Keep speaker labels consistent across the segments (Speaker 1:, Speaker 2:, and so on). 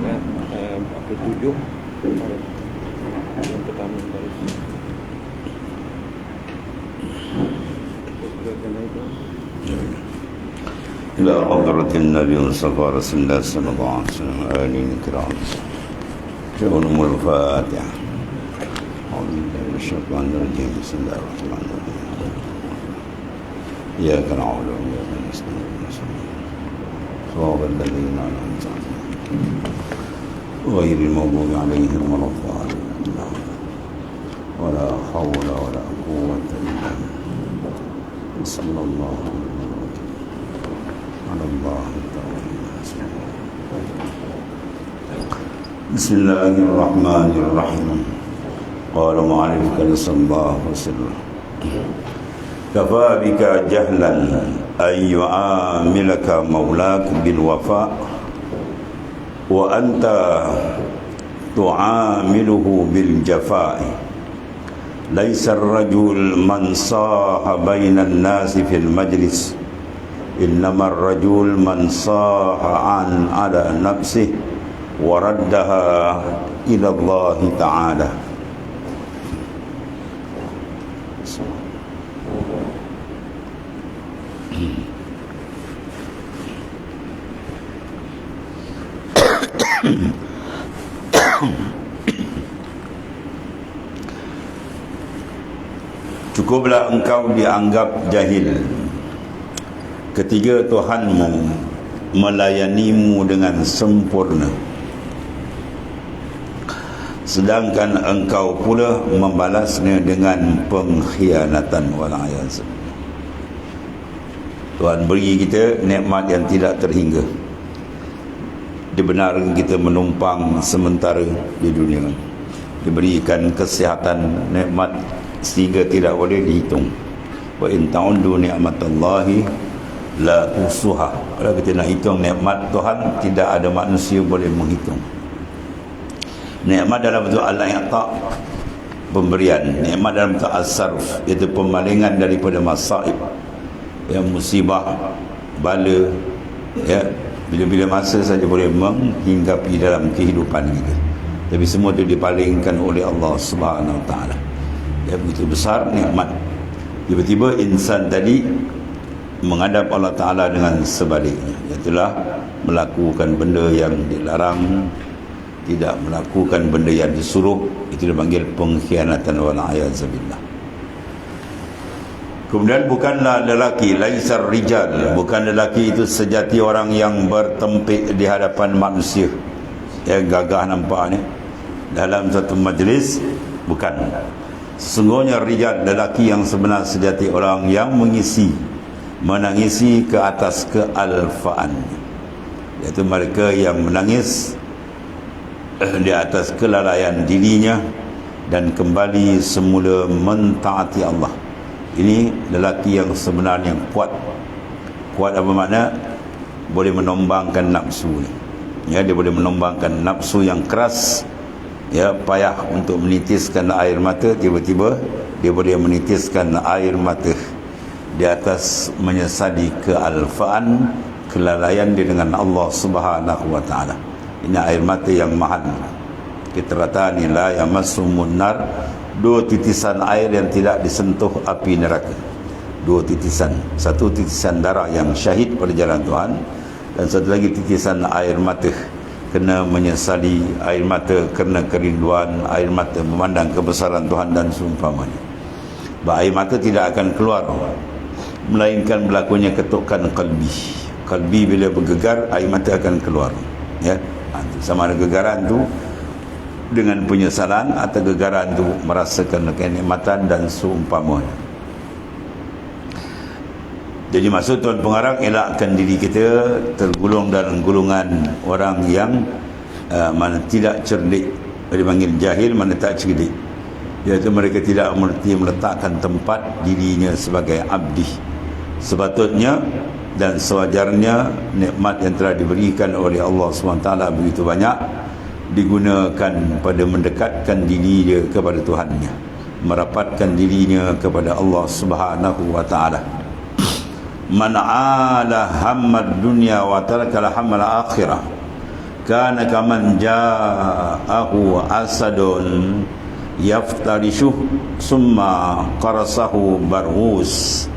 Speaker 1: Tujuh yang pertama
Speaker 2: إلى حضرة النبي المصطفى رسول الله صلى الله عليه وسلم آله الكرام شؤون الفاتحة أعوذ بالله من الشيطان الرجيم بسم الله الرحمن الرحيم إياك نعبد وإياك نستعين صراط الذين أنعمت عليهم غير المغضوب عليهم ولا الضالين ولا حول ولا قوة إلا بالله صلى الله على الله بسم الله الرحمن الرحيم قال معرف كنس الله وسره كفى بك جهلا أن يعاملك مولاك بالوفاء وأنت تعامله بالجفاء ليس الرجل من صاح بين الناس في المجلس إنما الرجل من صاح على نفسه وردها إلى الله تعالى. Cukuplah engkau dianggap jahil ketika Tuhanmu melayanimu dengan sempurna, sedangkan engkau pula membalasnya dengan pengkhianatan. Wal'ayaz. Tuhan beri kita nikmat yang tidak terhingga. Dibenarkan kita menumpang sementara di dunia, diberikan kesihatan, nikmat sehingga tidak boleh dihitung. Wa in ta'uddu ni'matallahi la tuhsuha. Kalau kita nak hitung nikmat Tuhan, tidak ada manusia boleh menghitung. Nikmat dalam bentuk al-i'ta, pemberian. Nikmat dalam bentuk as-sarf, iaitu pemalingan daripada masaib, yang musibah, bala, ya, bila-bila masa saja boleh menghinggapi dalam kehidupan kita. Tapi semua itu dipalingkan oleh Allah Subhanahu Wa Taala. Ya, begitu besar nikmat. Tiba-tiba insan tadi menghadap Allah Ta'ala dengan sebaliknya, iaitulah melakukan benda yang dilarang, tidak melakukan benda yang disuruh. Itu dipanggil pengkhianatan. Wal'ayazabillah. Kemudian bukanlah lelaki, laisar rijal, bukan lelaki itu sejati orang yang bertempik di hadapan manusia, yang gagah nampaknya dalam satu majlis. Bukan. Sesungguhnya rijal, lelaki yang sebenar sejati orang yang menangisi ke atas kealfaan, iaitu mereka yang menangis di atas kelalaian dirinya dan kembali semula mentaati Allah. Ini lelaki yang sebenarnya kuat. Kuat apa makna? Boleh menombangkan nafsu ni. Ya, dia boleh menombangkan nafsu yang keras. Ya, payah untuk menitiskan air mata, tiba-tiba dia boleh menitiskan air mata di atas menyesali kealfaan, kelalaian dia dengan Allah Subhanahu Wa Taala. Ini air mata yang mahal. Kita kata ni la yamassumun nar, dua titisan air yang tidak disentuh api neraka. Dua titisan, satu titisan darah yang syahid pada jalan Tuhan, dan satu lagi titisan air mata kena menyesali, air mata kerana kerinduan, air mata memandang kebesaran Tuhan dan seumpamanya. Air mata tidak akan keluar melainkan berlakunya ketukan kalbi. Kalbi bila bergegar, air mata akan keluar. Ya, sama ada gegaran tu dengan penyesalan atau gegaran tu merasakan kenikmatan dan seumpamanya. Jadi maksud Tuan Pengarang, elakkan diri kita tergulung dalam golongan orang yang mana tidak cerdik. Dipanggil jahil, mana tak cerdik, iaitu mereka tidak mengerti meletakkan tempat dirinya sebagai abdi. Sepatutnya dan sewajarnya nikmat yang telah diberikan oleh Allah SWT begitu banyak digunakan pada mendekatkan diri dia kepada Tuhannya, merapatkan dirinya kepada Allah Subhanahu Wa Taala. Man 'ala hammad dunya wa tarakal hammal akhirah. kana kaman ja'ahu asadun yaftarishuh summa qarasahu barghus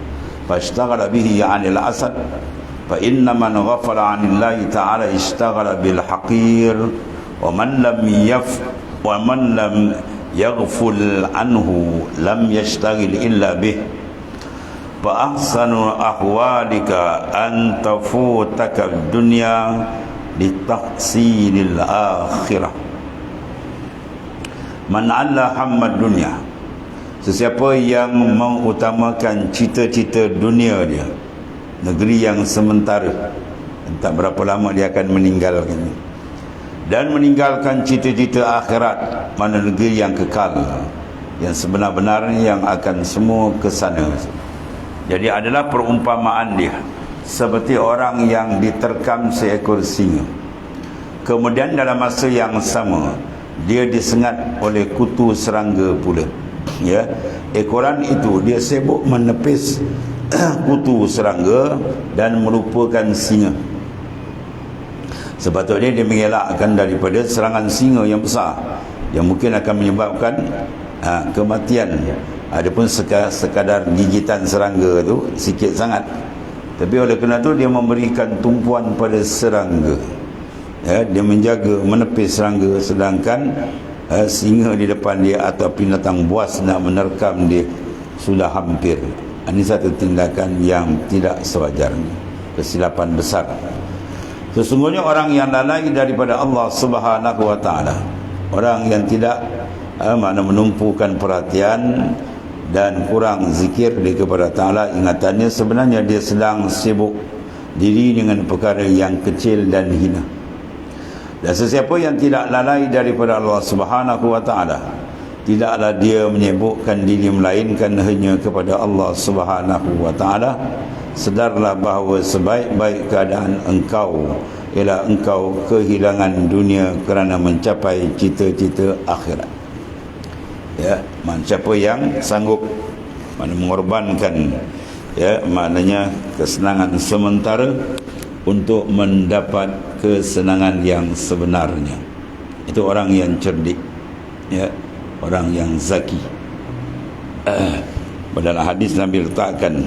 Speaker 2: fashtaghala bihi 'anil asad fa inna man ghafala 'anillahi ta'ala ishtaghala bil haqir wa man lam yaghful anhu lam yashtaghil illa bih fa ahsanu ahwalika an tafutaka dunya litahsinil akhirah. Man alla hammad dunya, sesiapa yang mengutamakan cita-cita dunia dia, negeri yang sementara, tak berapa lama dia akan meninggalkan, dan meninggalkan cita-cita akhirat, mana negeri yang kekal, yang sebenar-benarnya yang akan semua ke sana. Jadi adalah perumpamaan dia seperti orang yang diterkam seekor singa, kemudian dalam masa yang sama dia disengat oleh kutu serangga pula. Ya, ekoran itu dia sibuk menepis kutu serangga dan melupakan singa. Sepatutnya dia mengelakkan daripada serangan singa yang besar yang mungkin akan menyebabkan kematian. Adapun sekadar gigitan serangga tu sikit sangat, tapi oleh kerana tu dia memberikan tumpuan pada serangga. Ya, dia menjaga menepis serangga, sedangkan singa di depan dia atau binatang buas nak menerkam dia sudah hampir. Ini satu tindakan yang tidak sewajarnya, kesilapan besar. Sesungguhnya orang yang lalai daripada Allah Subhanahu wa taala, orang yang tidak menumpukan perhatian dan kurang zikir kepada taala, ingatannya sebenarnya dia sedang sibuk diri dengan perkara yang kecil dan hina. Dan sesiapa yang tidak lalai daripada Allah Subhanahu wa taala, tidaklah dia menyibukkan diri melainkan hanya kepada Allah Subhanahu wa taala. Sedarlah bahawa sebaik-baik keadaan engkau ialah engkau kehilangan dunia kerana mencapai cita-cita akhirat. Ya, siapa yang sanggup mengorbankan, ya, maknanya kesenangan sementara untuk mendapat kesenangan yang sebenarnya, itu orang yang cerdik, ya, orang yang zaki. Dalam hadis Nabi letakkan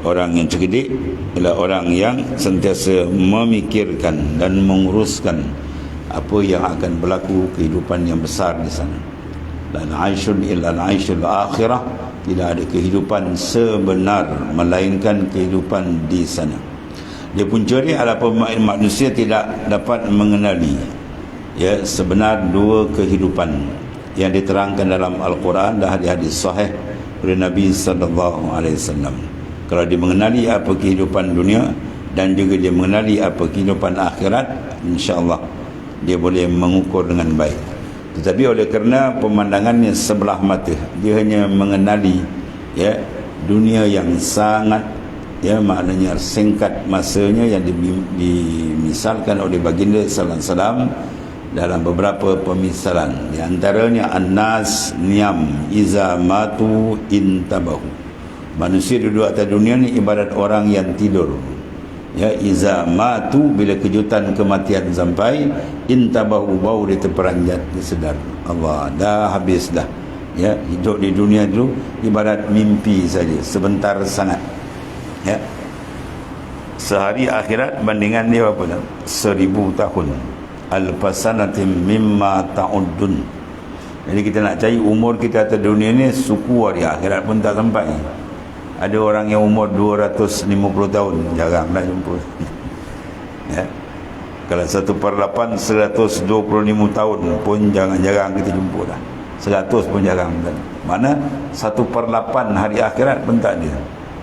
Speaker 2: orang yang cerdik adalah orang yang sentiasa memikirkan dan menguruskan apa yang akan berlaku kehidupan yang besar di sana. Dan aishun illa aishul akhirah, tidak ada kehidupan sebenar melainkan kehidupan di sana. Dia pun cerdik adalah manusia tidak dapat mengenali, ya, sebenar dua kehidupan yang diterangkan dalam Al-Quran dan hadis-hadis sahih oleh Nabi sallallahu alaihi wasallam. Kalau dia mengenali apa kehidupan dunia dan juga dia mengenali apa kehidupan akhirat, insya-Allah dia boleh mengukur dengan baik. Tetapi oleh kerana pemandangannya sebelah mata, dia hanya mengenali, ya, dunia yang sangat, ya, maknanya singkat masanya, yang dimisalkan oleh baginda sallallahu alaihi wasallam dalam beberapa pemisalan. Di antaranya annas niam iza matu intabahu. Manusia duduk atas dunia ni ibarat orang yang tidur. Ya, iza matu, bila kejutan kematian sampai, intabahu, baru dia terperanjat, dia sedar, Allah, dah habis dah. Ya, hidup di dunia itu ibarat mimpi saja, sebentar sangat. Ya, sehari akhirat bandingan dia berapa dah? 1000 tahun. Alfasanatim mimma ta'uddun. Jadi kita nak cari umur kita atas dunia ni, suku hari akhirat pun tak sampai. Ada orang yang umur 250 tahun, jarang nak jumpa. Ya, kalau 1/8 125 tahun pun jarang kita jumpa dah. 100 pun jarang. Mana 1/8 hari akhirat pun tak ada.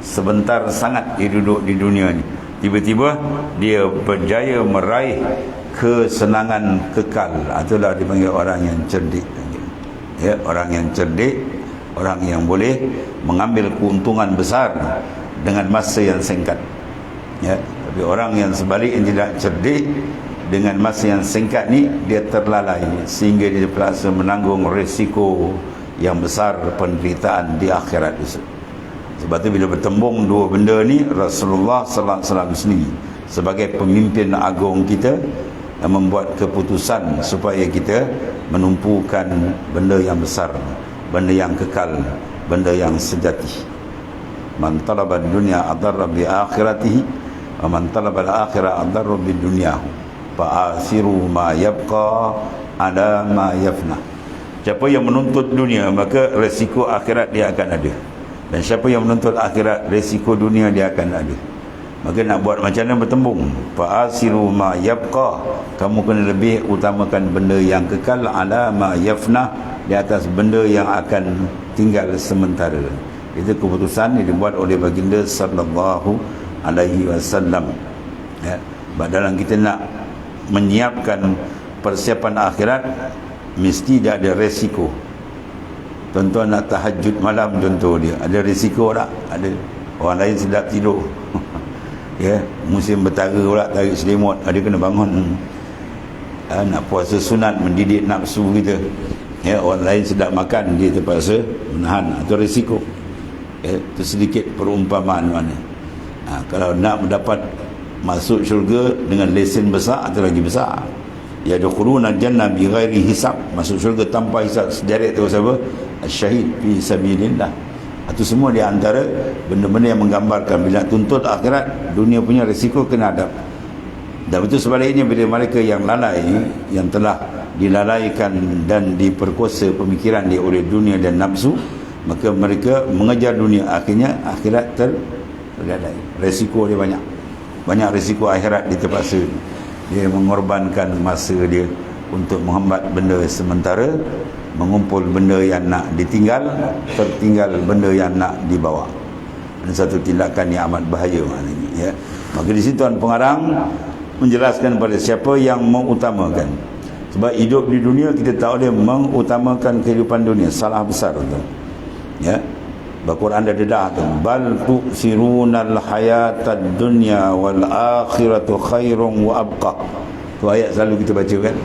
Speaker 2: Sebentar sangat dia duduk di dunia ni, tiba-tiba dia berjaya meraih kesenangan kekal. Itulah dipanggil orang yang cerdik. Ya, orang yang cerdik, orang yang boleh mengambil keuntungan besar dengan masa yang singkat. Ya, tapi orang yang sebaliknya tidak cerdik, dengan masa yang singkat ni dia terlalai sehingga dia terpaksa menanggung risiko yang besar penderitaan di akhirat itu. Sebab tu bila bertembung dua benda ni, Rasulullah sallallahu alaihi wasallam sendiri sebagai pemimpin agung kita, membuat keputusan supaya kita menumpukan benda yang besar, benda yang kekal, benda yang sejati. Man talaba dunya adarra bi akhiratihi wa man talaba al-akhirah adarra bi dunyahu fa asiru ma yabqa ala ma yafna. Siapa yang menuntut dunia, maka resiko akhirat dia akan ada. Dan siapa yang menuntut akhirat, resiko dunia dia akan ada. Maka nak buat macam mana bertembung? Fa'asiru ma yabqa, kamu kena lebih utamakan benda yang kekal ala ma yafna, di atas benda yang akan tinggal sementara. Itu keputusan yang dibuat oleh baginda sallallahu alaihi wasallam. Ya, dalam kita nak menyiapkan persiapan akhirat, mesti dia ada resiko. Tuan-tuan nak tahajud malam contoh dia, ada risiko tak? Ada. Orang lain sedap tidur. Ya, musim bertara pula tarik selimut, ada kena bangun. Nak puasa sunat, mendidik nafsu kita. Ya, orang lain sedap makan, dia terpaksa menahan. Itu risiko. Ya, itu sedikit perumpamaan mana. Kalau nak mendapat masuk syurga dengan lesen besar, atau lagi besar. Yadkhuluna jannah bighairi hisab, masuk syurga tanpa hisab. Sejarah tu apa? Syahid fi sabilillah. Itu semua di antara benda-benda yang menggambarkan bila tuntut akhirat, dunia punya risiko kena hadap. Dan betul sebaliknya, bila mereka yang lalai, yang telah dilalaikan dan diperkuasa pemikiran dia oleh dunia dan nafsu, maka mereka mengejar dunia, akhirnya akhirat terlalai. Risiko dia banyak. Banyak risiko akhirat dia terpaksa. Dia mengorbankan masa dia untuk menghambat benda sementara, mengumpul benda yang nak ditinggal, tertinggal benda yang nak dibawa. Dan satu tindakan yang amat bahaya maknanya, ya. Maka di situ Tuan Pengarang menjelaskan pada siapa yang mengutamakan. Sebab hidup di dunia kita tak boleh mengutamakan kehidupan dunia, salah besar tu. Ya. Al-Quran ada dedah tu, bal tu'sirunal hayatad dunya wal akhiratu khairun wa abqa. Tu ayat selalu kita baca kan,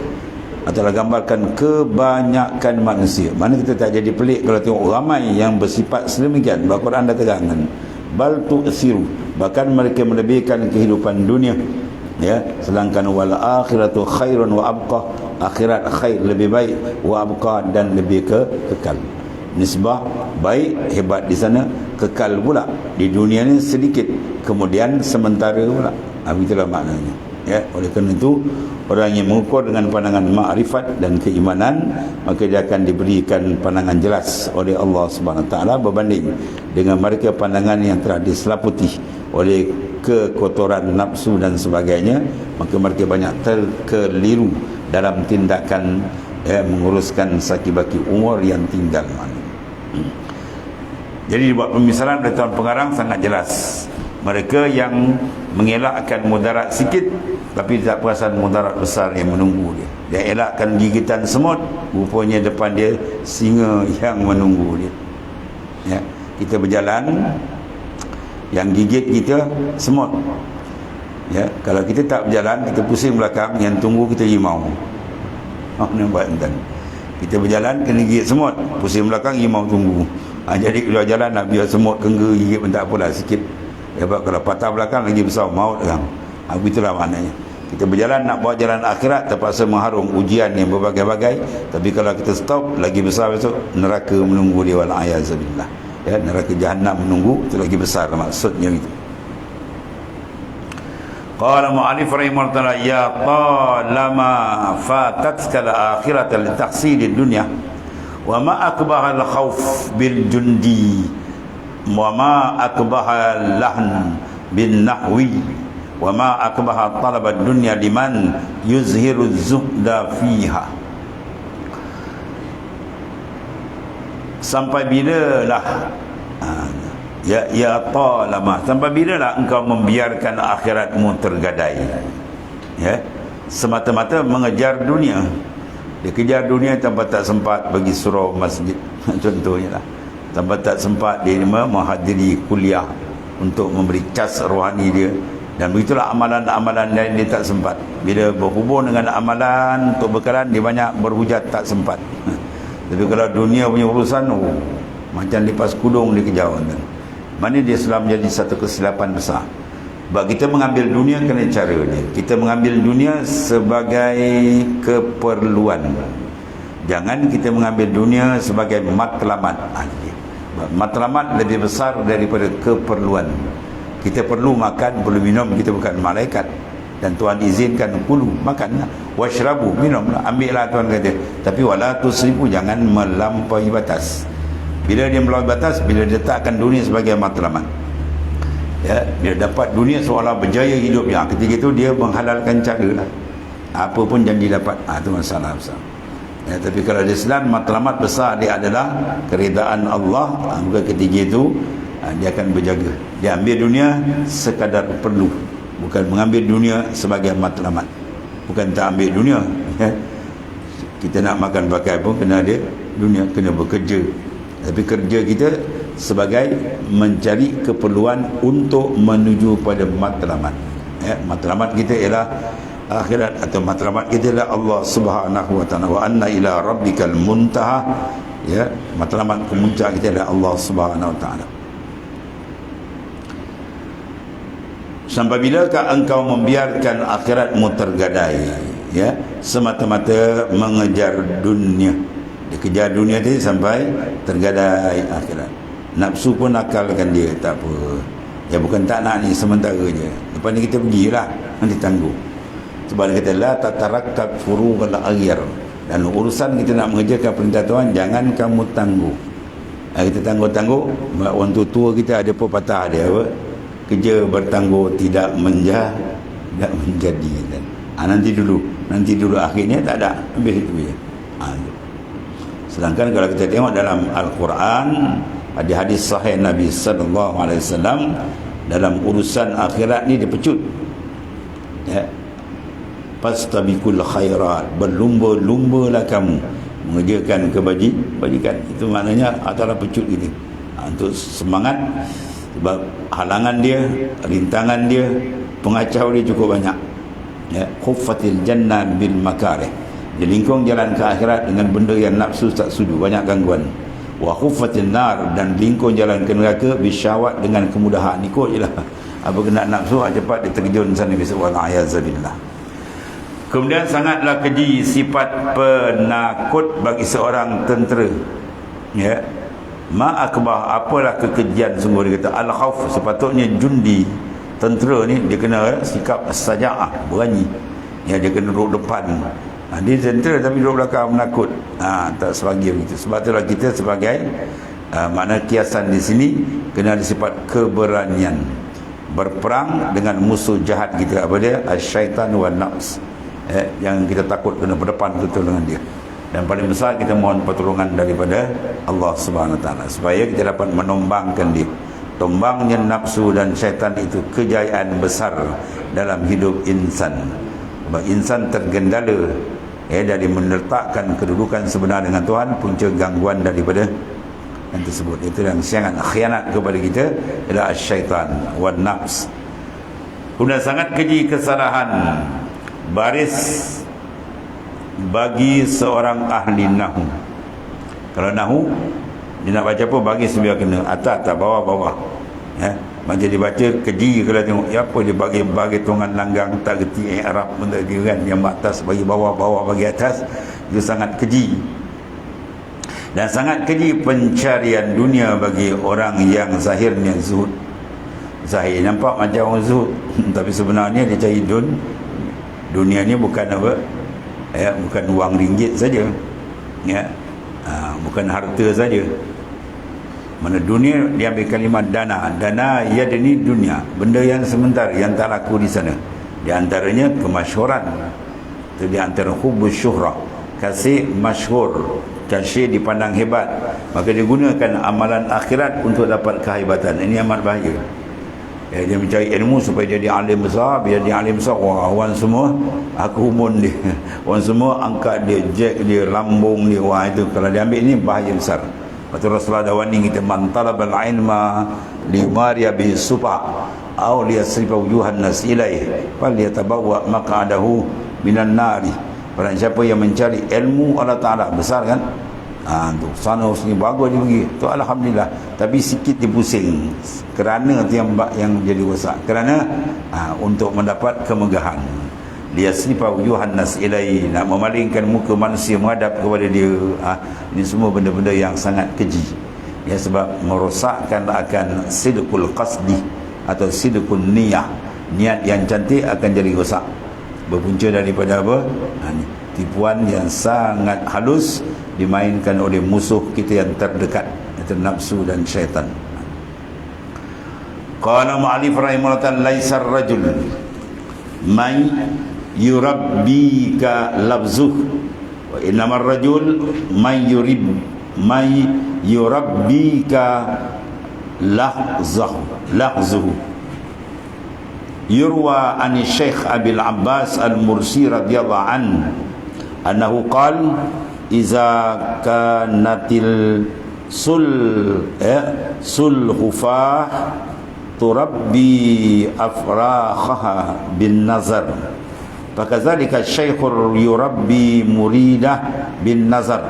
Speaker 2: atau gambarkan kebanyakan manusia. Mana kita tak jadi pelik kalau tengok ramai yang bersifat sedemikian. Al-Quran dah tegangan, bal tu'siru, bahkan mereka melebihkan kehidupan dunia, ya, sedangkan wal akhiratu khairun wa abqa, akhirat khair, lebih baik, wa abqa, dan lebih kekal. Nisbah baik, hebat di sana, kekal pula di dunia ni sedikit, kemudian sementara pula. Itulah maknanya, ya. Oleh kerana itu, orang yang mengukur dengan pandangan makrifat dan keimanan, maka dia akan diberikan pandangan jelas oleh Allah Subhanahu Wa Taala berbanding dengan mereka pandangan yang telah diselaputi oleh kekotoran nafsu dan sebagainya. Maka mereka banyak terkeliru dalam tindakan, ya, menguruskan saki-baki umur yang tinggal. Jadi dibuat pemisalan oleh Tuan Pengarang sangat jelas. Mereka yang mengelakkan mudarat sikit tapi tak perasan mudarat besar yang menunggu dia. Dia elakkan gigitan semut, rupanya depan dia singa yang menunggu dia. Ya, kita berjalan, yang gigit kita semut. Ya, kalau kita tak berjalan, kita pusing belakang, yang tunggu kita rimau. Nampak tuan? Kita berjalan kena gigit semut, pusing belakang, rimau tunggu. Jadi keluar jalan nak biar semut kengga gigit pun tak apalah, sikit. Ya, kalau patah belakang lagi besar maut kan. Itulah maknanya. Kita berjalan nak bawa jalan akhirat, terpaksa mengharung ujian yang berbagai-bagai. Tapi kalau kita stop, lagi besar besok neraka menunggu dia, wal a'yazubillah. Ya, neraka jahanam menunggu, itu lagi besar maksudnya itu. Qala mu'alif rahimahullah, ya talama fatatka al-akhirata li tahsili dunya wa ma akbaha al-khawf bil jundi wa ma akbaha al-lahn bin nahwi wa ma akbaha talab ad-dunya liman yuzhiru az-zuhda fiha. Sampai bila lah, ya talama, sampai bila lah engkau membiarkan akhiratmu tergadai, ya, semata-mata mengejar dunia. Dia kejar dunia tanpa tak sempat bagi surau masjid contohnya lah, tanpa tak sempat dia menghadiri kuliah untuk memberi cas rohani dia. Dan begitulah amalan-amalan lain dia tak sempat. Bila berhubung dengan amalan untuk bekalan, dia banyak berhujat tak sempat. Tapi kalau dunia punya urusan, macam lipas kudung dia kejar kan. Mana dia selalu menjadi satu kesilapan besar. Sebab kita mengambil dunia kena cara dia. Kita mengambil dunia sebagai keperluan. Jangan kita mengambil dunia sebagai matlamat. Matlamat lebih besar daripada keperluan. Kita perlu makan, perlu minum, kita bukan malaikat. Dan Tuhan izinkan kulu, makanlah. Washrabu, minumlah, ambillah Tuhan kata. Tapi wala tusrifu, jangan melampaui batas. Bila dia melampaui batas, bila dia letakkan dunia sebagai matlamat, ya, dia dapat dunia seolah berjaya hidupnya. Ketika itu dia menghalalkan cara lah. Apa pun janji dapat. Itu masalah besar. Ya, tapi kalau di Islam, matlamat besar dia adalah keridaan Allah. Maka ketika itu dia akan berjaga. Dia ambil dunia sekadar perlu, bukan mengambil dunia sebagai matlamat. Bukan tak ambil dunia, ya. Kita nak makan pakai pun kena ada dunia, kena bekerja. Tapi kerja kita sebagai mencari keperluan untuk menuju pada matlamat, ya. Matlamat kita ialah akhirat, atau matlamat kita ialah Allah Subhanahu wa taala. Wa anna ila rabbikal muntaha, ya. Matlamat kemuncak kita ialah Allah Subhanahu wa taala. Sampai bilakah engkau membiarkan akhiratmu tergadai, ya, semata-mata mengejar dunia? Dikejar dunia tadi sampai tergadai akhirat. Nafsu pun akalkan dia, tak apa. Ya, bukan tak nak ni, sementara je. Lepas ni kita pergilah, nanti tangguh. Sebab dia kata la tatarakkab furughal aghyar. Dan urusan kita nak mengerjakan perintah Tuhan, jangan kamu tangguh. Kita tangguh-tangguh, orang tua kita ada pepatah dia apa? Kerja bertangguh tidak menjadi. Nanti dulu akhirnya tak ada, habis itu je. Sedangkan kalau kita tengok dalam Al-Quran, ada hadis sahih Nabi sallallahu alaihi wasallam, dalam urusan akhirat ni dipecut, ya, fastabiqul khairat, berlumba-lumbalah kamu mengerjakan kebajikan. Itu maknanya antara pecut ini, untuk semangat. Sebab halangan dia, rintangan dia, pengacau dia cukup banyak, ya. Khuffatil jannah bil makarih, dilingkung jalan ke akhirat dengan benda yang nafsu tak setuju, banyak gangguan. Wa khuffatin nar, dan lingkung jalan ke neraka bisyawat, dengan kemudahan. Ikut je lah, apa kena nafsu, cepat dia terjun sana besok, wa'ayazabillah. Kemudian sangatlah keji sifat penakut bagi seorang tentera, ya. Ma'akbah, apalah kekejian sungguh. Dia kata al-khawf, sepatutnya jundi, tentera ni dia kena sikap saja'ah, berani, ya. Dia kena duduk depan. Dia tentera tapi duduk belakang menakut. Tak sebagi begitu. Sebab itulah kita sebagai makna kiasan di sini kena ada sifat keberanian berperang dengan musuh jahat kita. Apa dia? Syaitan wa nafs, yang kita takut kena berdepan betul dengan dia. Dan paling besar kita mohon pertolongan daripada Allah Subhanahu wa taala supaya kita dapat menombangkan dia. Tombangnya nafsu dan syaitan itu kejayaan besar dalam hidup insan. Sebab insan tergendala, dari meletakkan kedudukan sebenar dengan Tuhan, punca gangguan daripada yang tersebut. Itu yang sangat khianat kepada kita adalah syaitan wa nafs. Kemudian sangat keji kesalahan baris bagi seorang ahli nahu. Kalau nahu dia nak baca apa, bagi sebiar kena, atas tak, bawah-bawah, ya. Macam dia baca keji kalau tengok, ya apa dia bagi tungan langgang, tak reti Arab pun tak kira kan, yang atas bagi bawah, bawah bagi atas. Itu sangat keji. Dan sangat keji pencarian dunia bagi orang yang zahirnya zuhud. Zahir nampak macam orang zuhud tapi sebenarnya dia cari dunia ni bukan apa, ya, bukan wang ringgit saja, ya. Bukan harta saja. Mana dunia, dia ambil kalimat dana yadni dunia, benda yang sebentar yang tak laku di sana. Di antaranya kemasyhuran. Itu di antara hubus syuhra, kasih masyhur, kasih dipandang hebat. Maka dia gunakan amalan akhirat untuk dapat kehebatan. Ini amat bahaya. Dia mencari ilmu supaya dia alim besar. Bila dia alim besar, wah, orang semua aku umun dia, orang semua angkat dia, jack dia, lambung dia. Wah, itu kalau dia ambil ni bahaya besar. Waktu Rasulullah dah warning kita, man talabal ilma limariya bihi sufa aw liyasrifa wujuhan nas ilaih falyatabawwa maq'adahu minan nari. Barang siapa yang mencari ilmu Allah Ta'ala, besar kan, Tu sana sini bagus dia pergi tu, alhamdulillah. Tapi sikit dia pusing kerana tu yang jadi rosak, kerana untuk mendapat kemegahan. Liyasrifa wujuhan nas ilai, nak memalingkan muka manusia menghadap kepada dia. Ini semua benda-benda yang sangat keji, ya, sebab merosakkan akan sidqul qasdi atau sidqul niyah. Niat yang cantik akan jadi rosak, berpunca daripada apa? Tipuan yang sangat halus dimainkan oleh musuh kita yang terdekat, iaitu nafsu dan syaitan. Qala mu'alif rahimahullah, laisar rajul may yurabbika labzuh wa innamar rajul may yurabbika lahzuh. Yurwa an Syekh Abil Abbas Al-Mursi radhiyallahu an annahu qala iza kanatil sulhufah turabbi afrakhaha bin nazar, fakadzalika syaikhur yurabbi muridah bin nazar,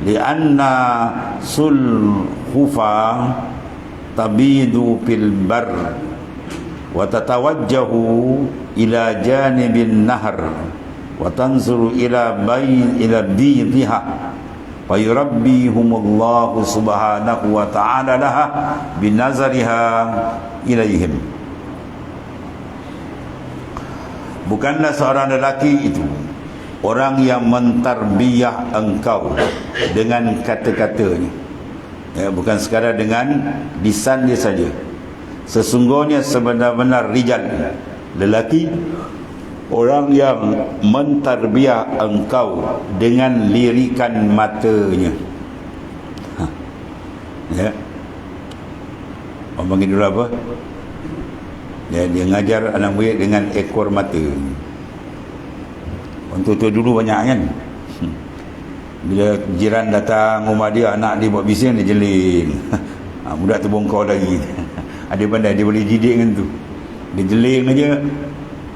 Speaker 2: lianna sulhufa tabidu fil bar wa tatawajjahu ila janibin nahar wa tanzuru ila bidhiha wa yurabbihumullahu subhanahu wa ta'ala laha binazariha ilaihim. Bukanlah seorang lelaki itu orang yang mentarbiyah engkau dengan kata-katanya, ya, bukan sekadar dengan lisan dia saja. Sesungguhnya sebenar-benar rijal, lelaki, orang yang mentarbiyah engkau dengan lirikan matanya. Ya, orang panggil dulu apa? Ya, dia ngajar anak murid dengan ekor mata. Untuk tu dulu banyak kan. Bila jiran datang rumah dia, anak dia buat bising, dia jeling. Budak tu bongkau lagi. Ada pandai, dia boleh didik dengan tu. Dia jeling aja,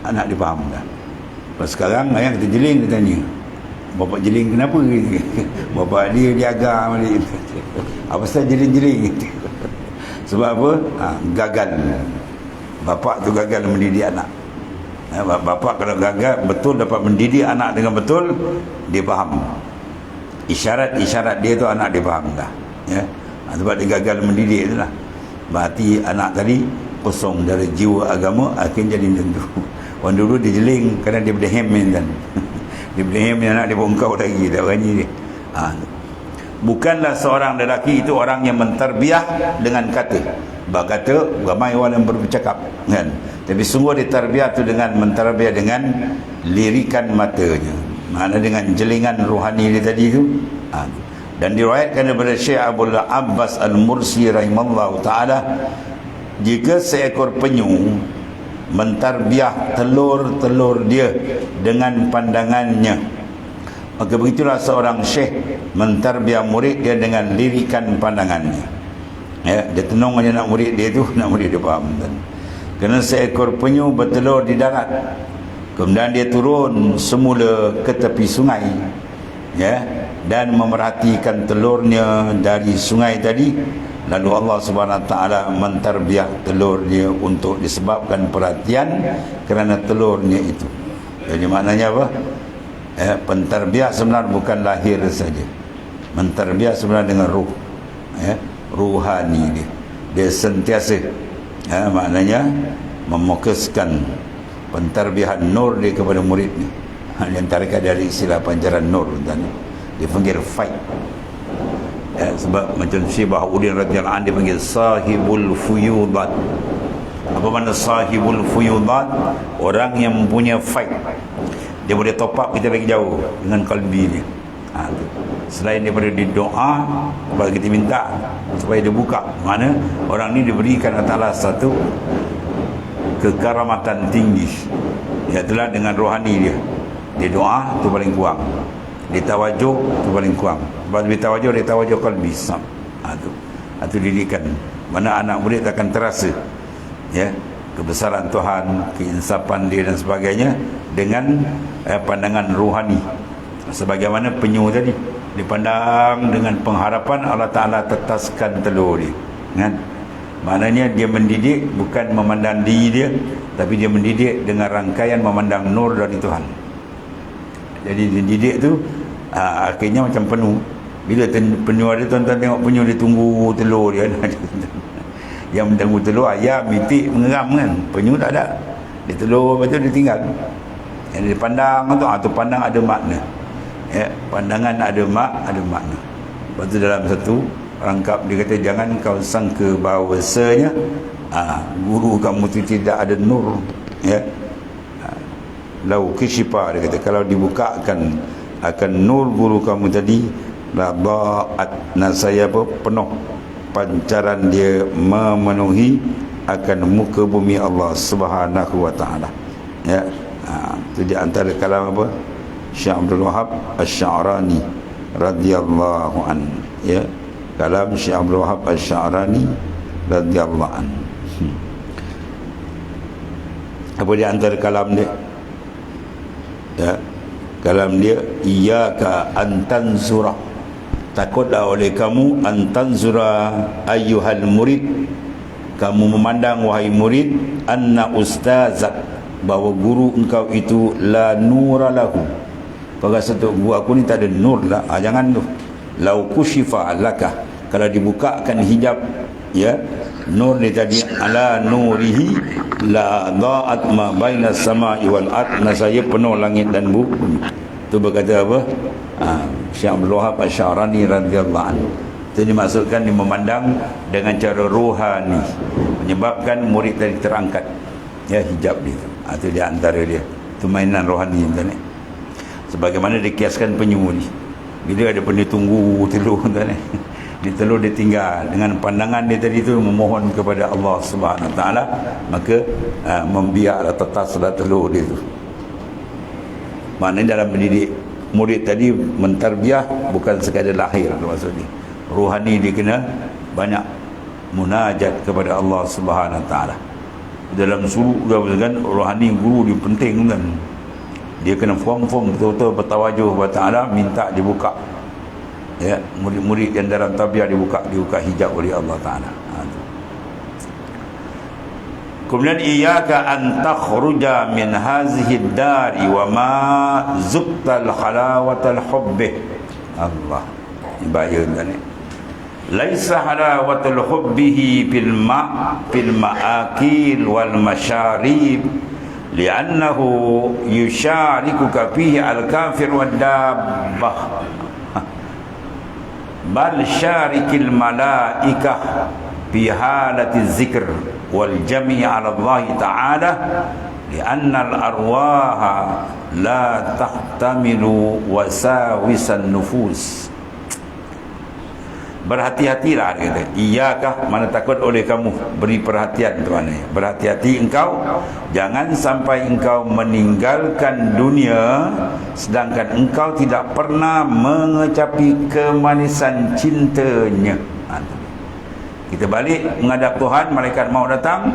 Speaker 2: anak dia faham dah. Lepas sekarang ayah kata jeling, dia tanya, bapak jeling kenapa? Bapak dia agar balik. Apa sebab jeling-jeling? Sebab apa? Gagal. Bapak tu gagal mendidik anak. Bapak kalau gagal betul dapat mendidik anak dengan betul, dia faham. Isyarat-isyarat dia tu anak dia faham dah. Ya? Sebab dia gagal mendidik itulah. Berarti anak tadi kosong dari jiwa agama, akhirnya jadi macam tu. Orang dulu dia jeling kerana dia boleh hemen kan. Dia boleh hemen, anak dia bongkau lagi, tak berani dia. Bukanlah seorang lelaki itu orang yang mentarbiyah dengan kata. Kata ramai orang yang bercakap kan. Tapi sungguh ditarbiyah tu dengan mentarbiyah dengan lirikan matanya. Makna dengan jelingan rohani dia tadi tu. Dan diriwayatkan daripada Syekh Abul Abbas Al-Mursi rahimallahu taala, jika seekor penyu mentarbiyah telur-telur dia dengan pandangannya, maka begitulah seorang syekh mentarbiyah murid dia dengan lirikan pandangannya. Ya, dia tenung aja nak murid dia tu, nak murid dia faham kan. Kerana seekor penyu bertelur di darat, kemudian dia turun semula ke tepi sungai, ya, dan memerhatikan telurnya dari sungai tadi. Lalu Allah Subhanahu Wa Taala mentarbiyah telur dia untuk disebabkan perhatian kerana telurnya itu. Jadi maknanya apa? Pentarbiyah sebenar bukan lahir saja. Mentarbiyah sebenar dengan ruh, ya, ruhani dia. Dia sentiasa, ya, maknanya memokuskan pentarbiyahan nur dia kepada murid ni. Di antara dari istilah pancaran nur dan dipanggil fight. Ya, sebab macam Syekh Bahaudin radhiyallahu anhu dia panggil sahibul fuyudat. Apa makna sahibul fuyudat? Orang yang mempunyai fight. Dia boleh top up kita lagi jauh dengan kalbi dia. Selain daripada di doa, kalau kita minta supaya dia buka, mana orang ni diberikan Allah Ta'ala satu kekaramatan tinggi, iaitulah dengan rohani dia. Dia doa tu paling kurang, dia tawajuh tu paling kurang. Sebab dia tawajuh kalbi. Itu didikan mana anak murid akan terasa, ya, kebesaran Tuhan, keinsapan dia dan sebagainya dengan pandangan rohani. sebagaimana penyu tadi dipandang dengan pengharapan Allah Ta'ala tetaskan telur dia, kan? Maknanya dia mendidik bukan memandang diri dia, tapi dia mendidik dengan rangkaian memandang nur dari Tuhan. Jadi dididik tu akhirnya macam penyu. Bila penyu ada, tuan-tuan tengok penyu dia tunggu telur dia. Yang menunggu telur ayam, itik, mengeram kan. Penyu tak ada. Dia telur, lepas tu dia tinggal. Yang dia pandang tu pandang ada makna. Ya, pandangan ada makna. Lepas tu dalam satu rangkap dia kata, jangan kau sangka bahawasanya guru kamu tu tidak ada nur, ya. Lau kishifa, dia kata, kalau dibukakan akan nur guru kamu tadi, la ba'at, nasaya penuh pancaran dia memenuhi akan muka bumi Allah Subhanahu wa taala. Ya. Itu di antara kalam apa? Syekh Abdul Wahab Asy-Sya'rani radhiyallahu an. Ya. Kalam Syekh Abdul Wahab Asy-Sya'rani radhiyallahu an. Apa di antara kalam dia? Ya. Kalam dia, iyyaka antanzura, takutlah oleh kamu, antanzura ayyuhal murid, kamu memandang wahai murid, anna ustazak, bahawa guru engkau itu la nura lahu, kau rasa tu guru aku ni tak ada nur lah. Jangan tu. Lau kushifa laka, kalau dibukakan hijab, ya, nur ni tadi, ala nurihi la dha'at ma baina samai wal ard, nasaya penuh langit dan bumi. Tu berkata apa? Syekh Abdul Wahab Asy-Sya'rani radhiyallahu anhu. Itu dimaksudkan dia memandang dengan cara rohani, menyebabkan murid tadi terangkat, ya, hijab dia. Itu di antara dia. Itu mainan rohani ni. Sebagaimana dikiaskan penyu ni. Bila ada penyu tunggu telur ni, di telur dia tinggal dengan pandangan dia tadi tu memohon kepada Allah Subhanahu Wa Taala, maka membiarlah tetaslah telur dia tu. Maknanya dalam mendidik murid tadi, mentarbiah bukan sekadar lahir, maksudnya rohani dia kena banyak munajat kepada Allah Subhanahu Wa Taala. Dalam suluk kan, rohani guru dia penting kan. Dia kena firm betul-betul bertawajuh kepada Taala, minta dibuka. Ya, murid-murid yang dalam tabiat dibuka hijab oleh Allah Taala. Kemudian iyyaka an takhruja min hazihi ad-dari wa ma zubtal halawatal hubbi. Allah. Ini bahaya ni. Laisa halawatul hubbihi fil ma'akil wal masyarib, li'annahu yusharikuka fihi al-kafir wad dabbah, bal syarikil malaikah fi halati zikr wal jami' ala Allah ta'ala, li'anna al-arwaha la tahtamilu wasawisan nufus. Berhati-hatilah, dia kata. Iyakah, mana takut oleh kamu, beri perhatian tuan ni. Berhati-hati engkau, jangan sampai engkau meninggalkan dunia sedangkan engkau tidak pernah mengecapi kemanisan cintanya. Kita balik menghadap Tuhan, malaikat mau datang,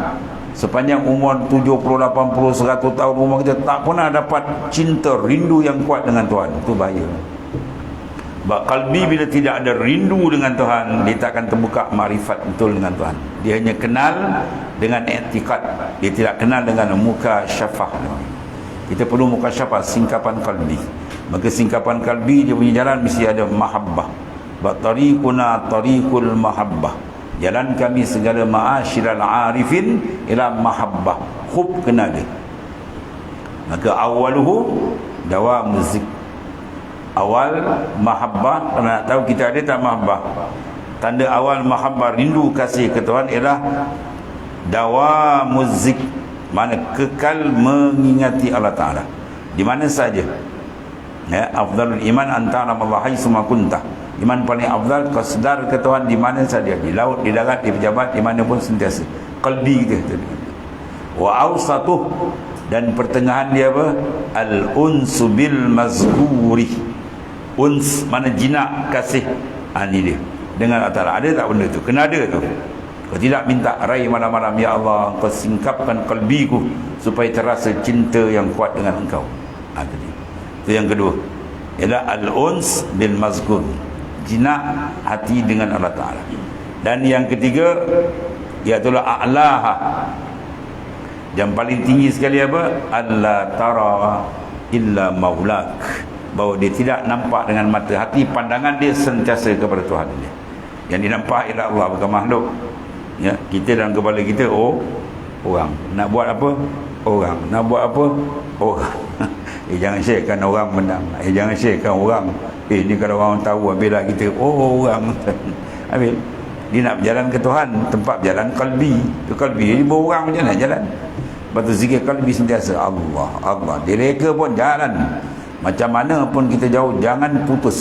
Speaker 2: sepanjang umur 70, 80, 100 tahun umur kita tak pernah dapat cinta, rindu yang kuat dengan Tuhan. Itu bahaya. Sebab kalbi bila tidak ada rindu dengan Tuhan, dia tak akan terbuka makrifat betul dengan Tuhan. Dia hanya kenal dengan i'tiqad, dia tidak kenal dengan muka syafah. Kita perlu muka syafah, singkapan kalbi. Maka singkapan kalbi, dia punya jalan mesti ada mahabbah. Tariquna tariqul mahabbah, jalan kami segala ma'asyiral arifin ila mahabbah, hub kena dia. Maka awaluhu dawamuz zikr, awal mahabbah. Kalau nak tahu kita ada tak mahabbah, tanda awal mahabbah, rindu kasih ke Tuhan, ialah dawamuz zikr, mana kekal mengingati Allah Ta'ala di mana saja. Ya, afdalul iman antara Allah haitsuma kunta. Iman paling afdal kau sedar ke Tuhan di mana saja, di laut, di darat, di pejabat, di mana pun sentiasa. Qalbi kita. Wa awsatuh, dan pertengahan dia apa? Al-unsu bil mazkuri. Uns mana jinak kasih. Ini dia. Dengan Allah Ta'ala. Ada tak benda tu? Kena ada tu. Kau tidak minta raih malam-malam, ya Allah, kau singkapkan qalbiku supaya terasa cinta yang kuat dengan engkau. Itu yang kedua. ialah al-uns bil mazkur, jinak hati dengan Allah Ta'ala. Dan yang ketiga iaitu a'laha, yang paling tinggi sekali apa? Allah tara illa maulak, bahawa dia tidak nampak dengan mata hati, pandangan dia sentiasa kepada Tuhan dia. Yang dinampak ialah Allah, bukan makhluk. Ya, kita dalam kepala kita, oh orang nak buat apa, orang nak buat apa, orang. Jangan syairkan orang menang, jangan syairkan orang, ni kalau orang tahu habislah kita, oh orang. Habis dia nak berjalan ke Tuhan, tempat berjalan kalbi, ke kalbi ni berorang macam mana jalan. Lepas tu zikir kalbi sentiasa Allah, Allah. Direka pun jalan, macam mana pun kita jauh, jangan putus.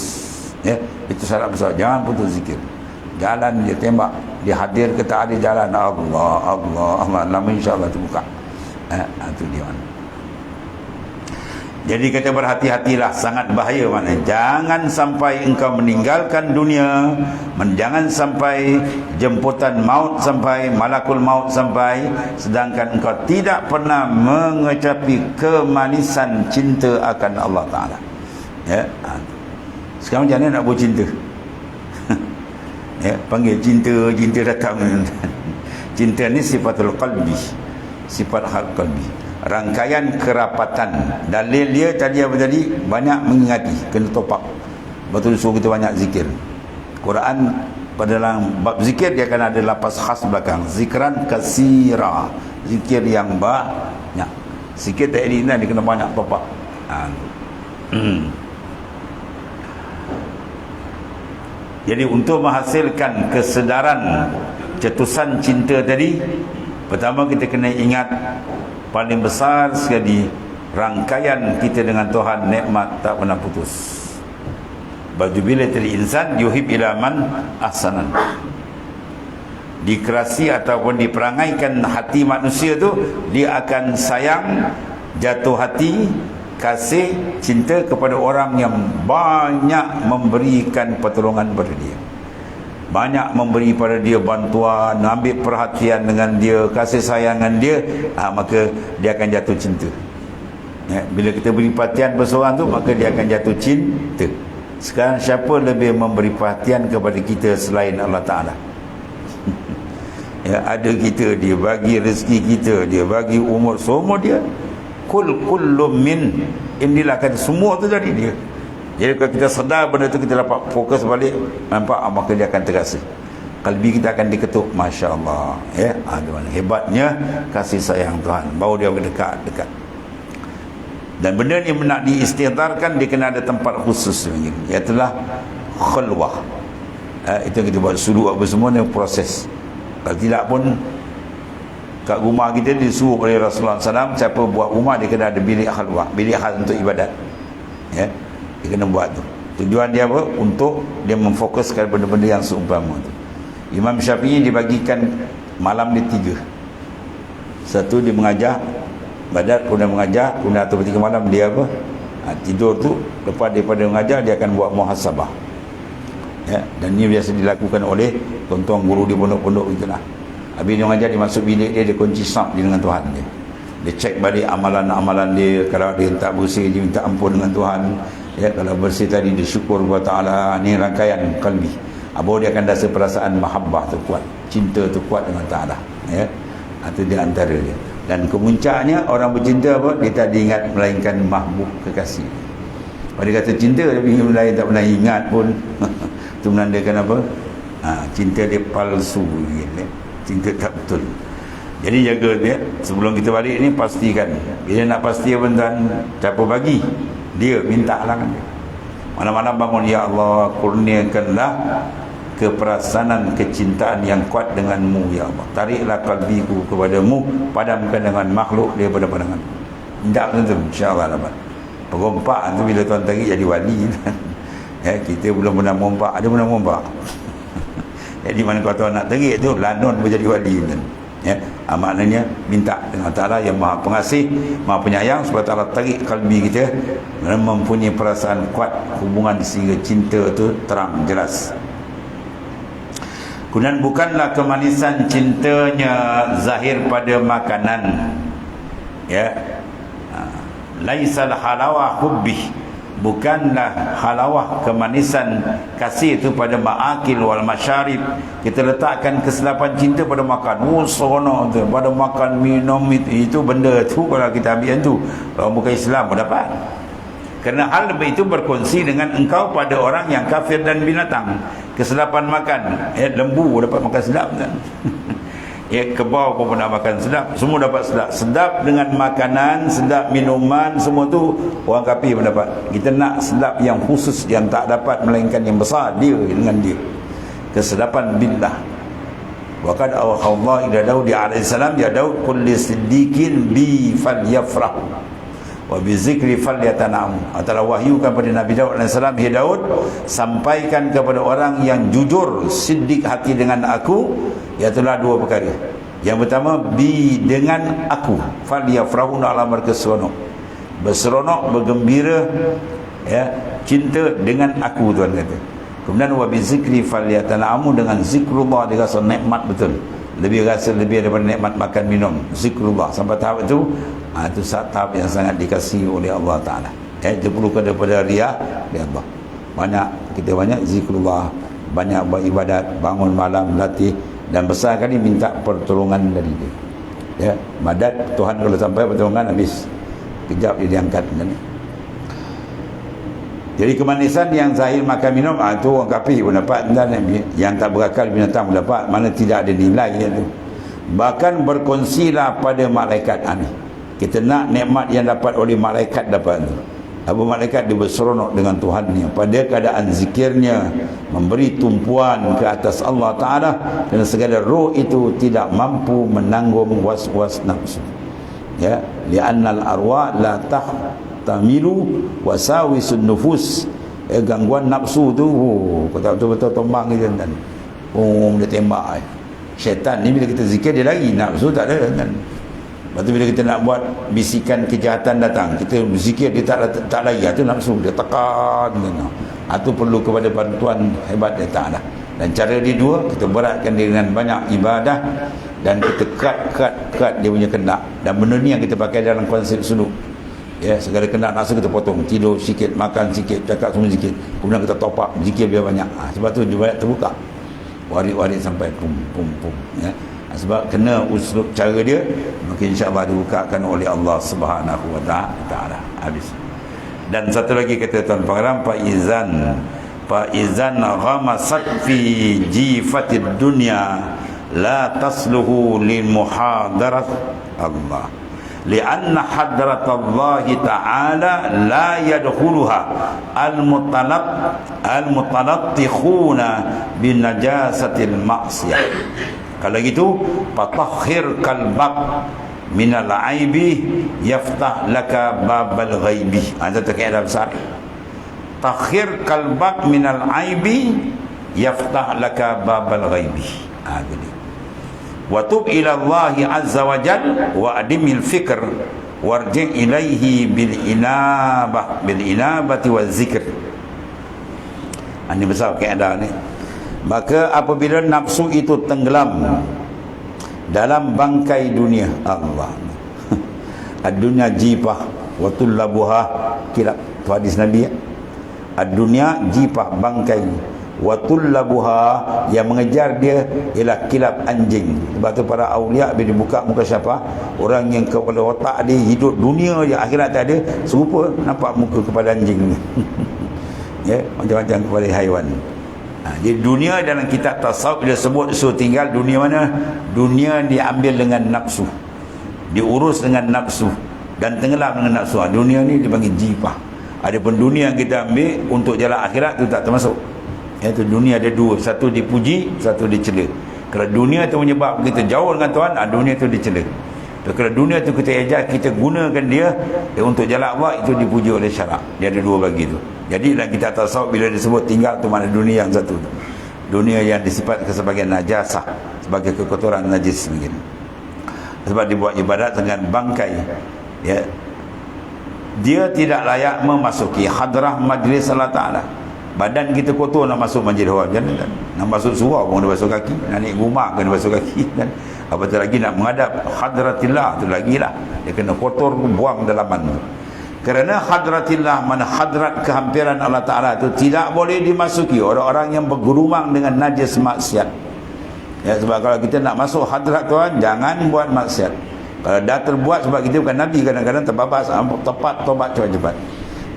Speaker 2: Ya, itu syarat besar, jangan putus zikir. Jalan dia tembak, dia hadir ke tak ada jalan, Allah, Allah, Allah, lama insyaAllah terbuka. Itu dia mana. Jadi kata berhati-hatilah, sangat bahaya mana. Jangan sampai engkau meninggalkan dunia, jangan sampai jemputan maut sampai, malakul maut sampai, sedangkan engkau tidak pernah mengecapi kemanisan cinta akan Allah Ta'ala. Ya. Sekarang macam mana nak buat cinta? Ya, panggil cinta, cinta datang. Cinta ni sifatul qalbi, sifat hal qalbi, rangkaian kerapatan. Dalil dia tadi apa tadi? Banyak mengingati, kena topak. Betul, suruh kita banyak zikir. Quran pada dalam bab zikir dia akan ada lafaz khas belakang, zikran kasira, zikir yang banyak. Sikit tak ini dia kena banyak topak. Jadi untuk menghasilkan kesedaran cetusan cinta tadi, pertama kita kena ingat paling besar sekali rangkaian kita dengan Tuhan, nikmat tak pernah putus. Bajubilatil insan yuhib ila man ahsanan. Dikerasi ataupun diperangaikan hati manusia tu, dia akan sayang, jatuh hati, kasih, cinta kepada orang yang banyak memberikan pertolongan pada dia, banyak memberi pada dia bantuan, ambil perhatian dengan dia, kasih sayangan dia, maka dia akan jatuh cinta. Ya, bila kita beri perhatian pada seorang tu, maka dia akan jatuh cinta. Sekarang siapa lebih memberi perhatian kepada kita selain Allah Ta'ala? Ya, ada kita, dia bagi rezeki kita, dia bagi umur, semua dia. Kullu min, inilah kata semua tu dari dia. Jadi kalau kita sedar benda tu, kita dapat fokus balik, nampak, maka dia akan terasa, kalbi kita akan diketuk. Masya Allah. Ya, hebatnya kasih sayang Tuhan, baru dia dekat. Dan benda ni nak diistighdarkan, dia kena ada tempat khusus, iaitulah khulwah. Itu yang kita buat suluk apa semua ni proses. Kalau tidak pun kat rumah kita disuruh oleh Rasulullah SAW, siapa buat rumah dia kena ada bilik khalwah, bilik khas untuk ibadat. Ya, dia kena buat tu. Tujuan dia apa? Untuk dia memfokuskan benda-benda yang seumpama tu. Imam Syafi'i dibagikan malam dia 3. Satu dia mengajar ibadat, kemudian mengajar, kemudian atau 3 malam dia apa? Tidur tu, lepas daripada mengajar dia akan buat muhasabah. Ya, dan ini biasa dilakukan oleh tuan-tuan guru di pondok-pondok itulah. Habis dia mengajar, dia masuk bilik dia kunci sap dia dengan Tuhan dia. Dia cek balik amalan-amalan dia. Kalau dia tak bersih, dia minta ampun dengan Tuhan. Ya, kalau bersih tadi, dia syukur kepada Ta'ala. Ini rangkaian kalbi. Baru dia akan rasa perasaan mahabbah tu kuat, cinta tu kuat dengan Ta'ala. Ya, itu di antara dia. Dan kemuncaknya orang bercinta apa? Dia tak diingat melainkan mahbub, kekasih. Kalau dia kata cinta, tapi yang lain tak pernah ingat pun. Itu menandakan apa? Cinta dia palsu. Cinta tak betul. Jadi jaga dia. Sebelum kita balik ni, pastikan. Bila nak pasti apa tuan, siapa bagi, dia minta halangan dia. Malam-malam bangun, ya Allah, kurniakanlah keperasanan kecintaan yang kuat denganmu, ya Allah. Tariklah kalbiku kepadamu, padamkan dengan makhluk daripada pandangan. Tidak tentu, insyaAllah dapat. Perompak tu bila tuan tarik jadi wali. Ya, kita belum pernah merompak, ada pernah merompak. Jadi mana kalau tuan nak terik tu, lanon menjadi wali kan? Ya, maknanya minta dengan Ta'ala yang maha pengasih, maha penyayang, supaya Ta'ala tarik kalbi kita dan mempunyai perasaan kuat, hubungan sehingga cinta tu terang, jelas. Kemudian bukanlah kemanisan cintanya zahir pada makanan. Ya, laisal halawa hubbih, bukanlah halawah kemanisan kasih itu pada ma'akil wal masyarib. Kita letakkan kesilapan cinta pada makan, seronok tu pada makan minum itu benda tu. Kalau kita ambil yang tu, orang bukan Islam pun dapat. Kerana hal lebih itu berkongsi dengan engkau pada orang yang kafir dan binatang. Kesilapan makan, lembu dapat makan sedap kan? Kebau pun pernah makan sedap, semua dapat sedap. Sedap dengan makanan, sedap minuman, semua tu orang kafir pun dapat. Kita nak sedap yang khusus, yang tak dapat melainkan yang besar, dia dengan dia. Kesedapan billah. Wa qad awha ila Daud alaihi salam, ya Daud qul lisiddiqin bi falyafrah wa bi zikri falyatanam. Antara wahyukan pada Nabi Daud alaihi salam, ya Daud, sampaikan kepada orang yang jujur, siddiq hati dengan aku, iaitulah dua perkara. Yang pertama, bi dengan aku, falyafrahu, ala mereka seronok, berseronok, bergembira, ya, cinta dengan aku, Tuhan kata. Kemudian wa bi zikri falyatanamu, dengan zikrullah dia rasa nikmat betul, lebih rasa lebih daripada nikmat makan minum, zikrullah. Sampai tahap itu, itu tahap yang sangat dikasihi oleh Allah Ta'ala. Itu perlu daripada riyah di Allah. Kita banyak zikrullah, banyak beribadat, bangun malam, latih, dan besar kali minta pertolongan dari dia. Ya, madad Tuhan kalau sampai pertolongan habis, kejap dia diangkat kan. Jadi kemanisan yang zahir makan minum, itu orang kafir pun dapat, dan yang tak berakal binatang pun dapat, mana tidak ada nilai itu. Bahkan berkongsilah pada malaikat. Kita nak nikmat yang dapat oleh malaikat dapat tu. Abu malaikat dia berseronok dengan Tuhannya pada keadaan zikirnya, memberi tumpuan ke atas Allah Ta'ala, dan segala roh itu tidak mampu menanggung was-was nafsu. Ya, li'annal arwah la tahtamilu wasawisun nufus. Gangguan nafsu tu, kata betul-betul tombang dia kan. Dia tembak. Syaitan ni bila kita zikir dia lari, nafsu tak ada kan. Lepas tu bila kita nak buat bisikan kejahatan datang, kita berzikir dia tak lari, itu nafsu dia tekan. Itu perlu kepada bantuan hebat dia Ta'ala. Dan cara dia dua, kita beratkan dia dengan banyak ibadah, dan kita kat dia punya kendak. Dan benda ni yang kita pakai dalam konsep suluk. Ya, segala kendak nafsu kita potong, tidur sikit, makan sikit, cakap semua sikit, kemudian kita top up zikir biar banyak. Sebab tu dia banyak terbuka, warik-warik sampai pum ya. Sebab kena uslub cara dia, maka insya-Allah dibukakan oleh Allah Subhanahu wa taala. Habis. Dan satu lagi kata Tuan Pangeran, faizan ghamasat fi jifatid dunya la tasluhu lil muhadarat Allah, lianna hadratallahi ta'ala la yadkhuluha al-mutalattikhuna bin najasatil ma'siyah. Kalau gitu, fatahhir kalbak minal aibi yaftah laka babal ghaibi. Itu kaedah besar. Tahhir kalbak minal aibi yaftah laka babal ghaibi. Jadi wa tub ila Allah azza wa jal wa adimil fikr warji' ilaihi bil inabati waz zikr. Ini besar kaedah ni. Maka apabila nafsu itu tenggelam dalam bangkai dunia Allah, ad-dunya jipah wa tullabuha kilab, itu hadis Nabi ya. Ad-dunya jipah, bangkai, wa tullabuha, yang mengejar dia ialah kilab, anjing. Sebab tu para awliya bila dibuka muka siapa, orang yang kepala otak dia hidup dunia je, akhirat tak ada, serupa nampak muka kepada anjing. Ya, macam-macam kepada haiwan. Di dunia dalam kitab tasawuf dia sebut suruh tinggal dunia mana? Dunia diambil dengan nafsu, diurus dengan nafsu, dan tenggelam dengan nafsu. Dunia ni dipanggil jipah. Adapun dunia yang kita ambil untuk jalan akhirat tu tak termasuk. Iaitu dunia ada dua, satu dipuji, satu dicela. Kalau dunia tu menyebab kita jauh dengan Tuhan, dunia tu dicela. Kalau dunia tu kita ejar, kita gunakan dia untuk jalan Allah, itu dipuji oleh syarak. Dia ada dua bagi tu. Jadi dalam kitab tasawuf bila disebut tinggal tu, mana dunia yang satu tu, dunia yang disifatkan sebagai najasah, sebagai kekotoran najis begini. Sebab dibuat ibadat dengan bangkai, ya, dia tidak layak memasuki hadrah majlis Allah Ta'ala. Badan kita kotor nak masuk majlis Allah, jangan, nak masuk surau pun kena basuh kaki, nak naik rumah kena basuh kaki, dan apatah lagi nak menghadap hadratillah tu lagi lah, dia kena kotor, buang dalaman tu. Kerana hadratillah, mana hadrat kehampiran Allah Ta'ala itu tidak boleh dimasuki orang-orang yang bergurumang dengan najis maksiat. Ya, sebab kalau kita nak masuk hadrat Tuhan, jangan buat maksiat. Kalau dah terbuat, sebab kita bukan Nabi, kadang-kadang terbabas, tepat tobat cepat-cepat.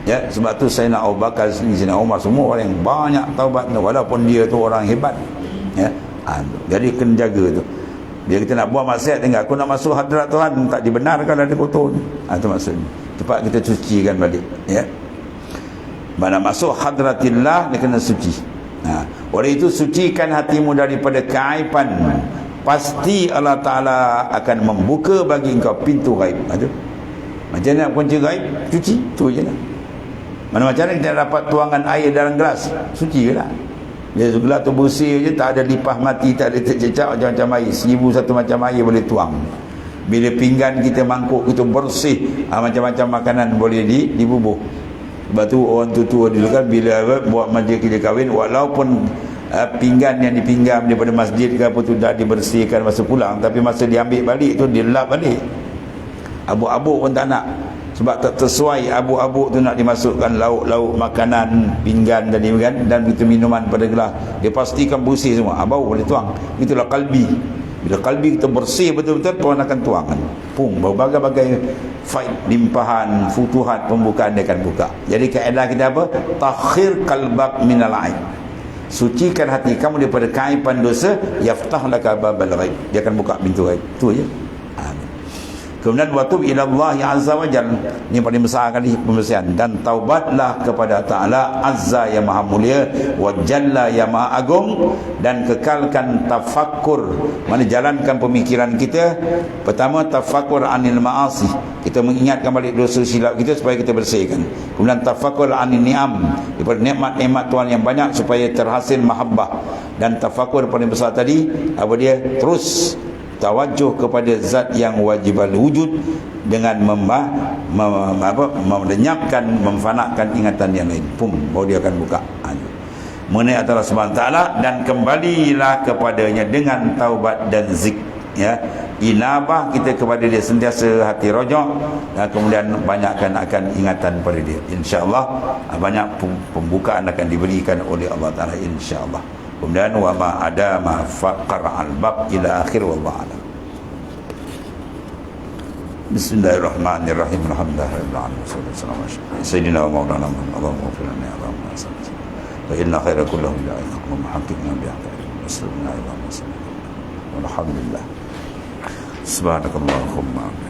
Speaker 2: Ya, sebab tu Sayyidina Abu Bakar, Sayyidina Umar, semua orang yang banyak taubat, walaupun dia tu orang hebat. Ya, jadi kena jaga tu. Bila kita nak buat maksiat, tinggal aku nak masuk hadrat Tuhan, tak dibenarkan ada kotor. Itu maksudnya. Cepat kita cucikan balik. Ya, mana masuk hadratillah, dia kena suci. Oleh itu, sucikan hatimu daripada keaiban. Pasti Allah Ta'ala akan membuka bagi engkau pintu gaib. Macam mana nak kunci gaib? Cuci, tu je lah. Mana macam mana kita dapat tuangan air dalam gelas? Suci je lah. Dia gelas tu bersih je, tak ada lipah mati, tak ada tercecap macam-macam air. 1001 macam air boleh tuang. Bila pinggan kita, mangkuk kita bersih, macam-macam makanan boleh dibubuh. Sebab tu orang tua dulu kan, bila buat majlis kerja kahwin, walaupun pinggan yang dipinggam daripada masjid ke apa tu dah dibersihkan masa pulang, tapi masa diambil balik tu dia lap balik. Abuk-abuk pun tak nak, sebab tak sesuai. Abuk-abuk tu nak dimasukkan lauk-lauk makanan, pinggan tadi kan, dan itu minuman pada gelas, dia pastikan bersih semua. Bau boleh tuang. Itulah kalbi. Bila kalbi kita bersih betul-betul, Tuhan akan tuangkan. Berbagai-bagai faid, limpahan, futuhat, pembukaan dia akan buka. Jadi kaedah kita apa? Takhir qalbak minal aib. Sucikan hati kamu daripada kaiban dosa, yaftah laka babal ghaib. Dia akan buka pintu ghaib. Itu je. Amin. Kemudian watub ila Allah azza wa jalla. Ini paling besar kali pembersihan. Dan taubatlah kepada Ta'ala azza yang maha mulia, wa jalla yang maha agung, dan kekalkan tafakkur. Mana jalankan pemikiran kita. Pertama, tafakkur anil ma'asi. Kita mengingatkan balik dosa silap kita supaya kita bersihkan. Kemudian tafakkur anil ni'am, daripada nikmat-nikmat Tuhan yang banyak supaya terhasil mahabbah. Dan tafakkur paling besar tadi, apa dia? Terus tawajuh kepada zat yang wajibal wujud dengan melenyapkan, memfanakkan ingatan yang lain. Baru dia akan buka mengenai Allah Subhanahu Taala, dan kembalilah kepadanya dengan taubat dan zikr. Ya, inabah kita kepada dia sentiasa, hati rojak, dan kemudian banyakkan akan ingatan pada dia. InsyaAllah banyak pembukaan akan diberikan oleh Allah Ta'ala, insyaAllah. Kemudian wa ma ada ma faqar al-bab ila akhir, wallahu a'lam. Bismillahirrahmanirrahim. Alhamdulillahirabbil alamin. Sallallahu alaihi wasallam. Sayyidina wa maulana Muhammad. Allahumma ighfir lana ya Rabbana sallallahu. Wa inna khayra kullahu bi'aika wa muhaqqiqna bi'aika. Bismillahirrahmanirrahim. Walhamdulillah. Subhanakallahumma wa bihamdika.